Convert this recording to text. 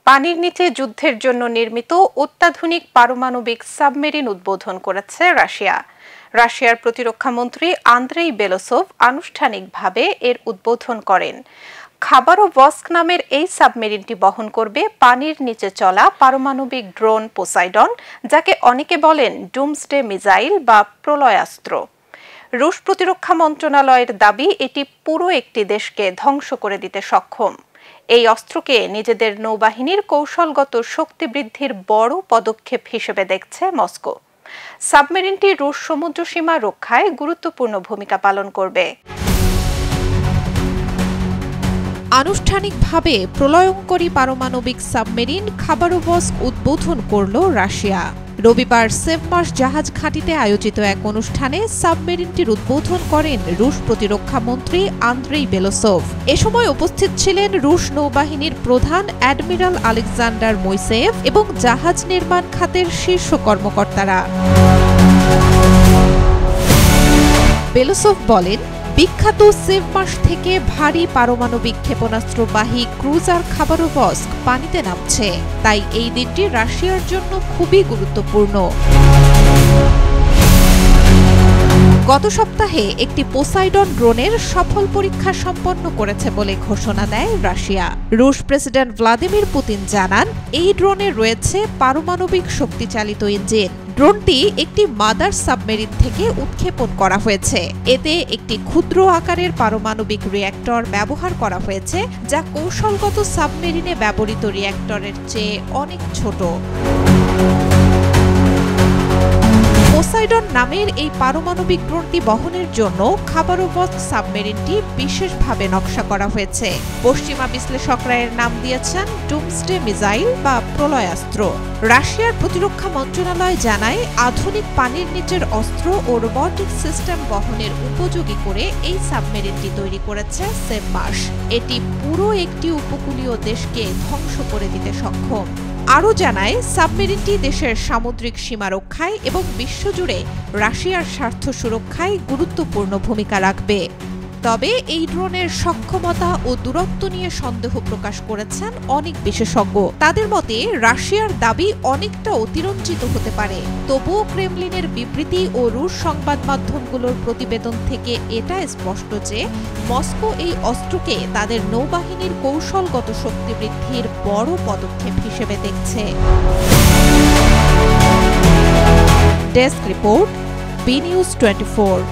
পানির নিচে যুদ্ধের জন্য নির্মিত অত্যাধুনিক পারমাণবিক সাবমেরিন উদ্বোধন করেছে রাশিয়া। রাশিয়ার প্রতিরক্ষা মন্ত্রী আন্দ্রেই বেলোসভ আনুষ্ঠানিকভাবে এর উদ্বোধন করেন। খাবারোভস্ক নামের এই সাবমেরিনটি বহন করবে পানির নিচে চলা পারমাণবিক ড্রোন পোসাইডন, যাকে অনেকে বলেন ডুমসডে মিসাইল বা প্রলয়াস্ত্র। রুশ প্রতিরক্ষা মন্ত্রণালয়ের দাবি, এটি পুরো একটি দেশকে ধ্বংস করে দিতে সক্ষম। এই অস্ত্রকে নিজেদের নৌবাহিনীর কৌশলগত শক্তি বৃদ্ধির বড় পদক্ষেপ হিসেবে দেখছে মস্কো। সাবমেরিনটি রুশ সমুদ্র সীমা রক্ষায় গুরুত্বপূর্ণ ভূমিকা পালন করবে। আনুষ্ঠানিকভাবে প্রলয়ঙ্করী পারমাণবিক সাবমেরিন খাবারোভস্ক উদ্বোধন করল রাশিয়া। রবিবার সেভমার্স জাহাজ ঘাঁটিতে আয়োজিত এক অনুষ্ঠানে সাবমেরিনটির উদ্বোধন করেন রুশ প্রতিরক্ষা মন্ত্রী আন্দ্রেই বেলোসভ। এ সময় উপস্থিত ছিলেন রুশ নৌবাহিনীর প্রধান অ্যাডমিরাল আলেকজান্ডার মইসেভ এবং জাহাজ নির্মাণ খাতের শীর্ষ কর্মকর্তারা। বেলোসভ বলেন, বিখ্যাত সেভমার্স থেকে ভারী পারমাণবিক ক্ষেপণাস্ত্রবাহী ক্রুজার খাবারোভস্ক পানিতে নামছে, তাই এই দিনটি রাশিয়ার জন্য খুবই গুরুত্বপূর্ণ। গত সপ্তাহে একটি পোসাইডন ড্রোনের সফল পরীক্ষা সম্পন্ন করেছে বলে ঘোষণা দেয় রাশিয়া। রুশ প্রেসিডেন্ট ভ্লাদিমির পুতিন জানান, এই ড্রোনে রয়েছে পারমাণবিক শক্তিচালিত ইঞ্জিন। ড্রোনটি একটি মাদার সাবমেরিন থেকে উৎক্ষেপণ করা হয়েছে। এতে একটি ক্ষুদ্র আকারের পারমাণবিক রিয়্যাক্টর ব্যবহার করা হয়েছে, যা কৌশলগত সাবমেরিনে ব্যবহৃত রিয়্যাক্টরের চেয়ে অনেক ছোট। পোসাইডন নামের এই পারমাণবিক ড্রোনটি বহনের জন্য খাবারোভস্ক সাবমেরিনটি বিশেষভাবে নকশা করা হয়েছে। পশ্চিমা বিশ্লেষকরা এর নাম দিয়েছেন ডুমসডে মিসাইল বা প্রলয়াস্ত্র। রাশিয়ার প্রতিরক্ষা মন্ত্রণালয় জানায়, আধুনিক পানির নিচের অস্ত্র ও রোবটিক সিস্টেম বহনের উপযোগী করে এই সাবমেরিনটি তৈরি করেছে সেভমার্স। এটি পুরো একটি উপকূলীয় দেশকে ধ্বংস করে দিতে সক্ষম। আরও জানায়, সাবমেরিনটি দেশের সামুদ্রিক সীমা রক্ষায় এবং বিশ্বজুড়ে রাশিয়ার স্বার্থ সুরক্ষায় গুরুত্বপূর্ণ ভূমিকা রাখবে। তবে এই ড্রোনের সক্ষমতা ও দূরত্ব নিয়ে সন্দেহ প্রকাশ করেছেন অনেক বিশেষজ্ঞ। তাদের মতে, রাশিয়ার দাবি অনেকটা অতিরঞ্জিত হতে পারে। তবুও ক্রেমলিনের বিবৃতি ও রুশ সংবাদ মাধ্যমগুলোর প্রতিবেদন থেকে এটা স্পষ্ট যে মস্কো এই অস্ত্রকে তাদের নৌবাহিনীর কৌশলগত শক্তি বৃদ্ধির বড় পদক্ষেপ হিসেবে দেখছে। Desk report, B news 24।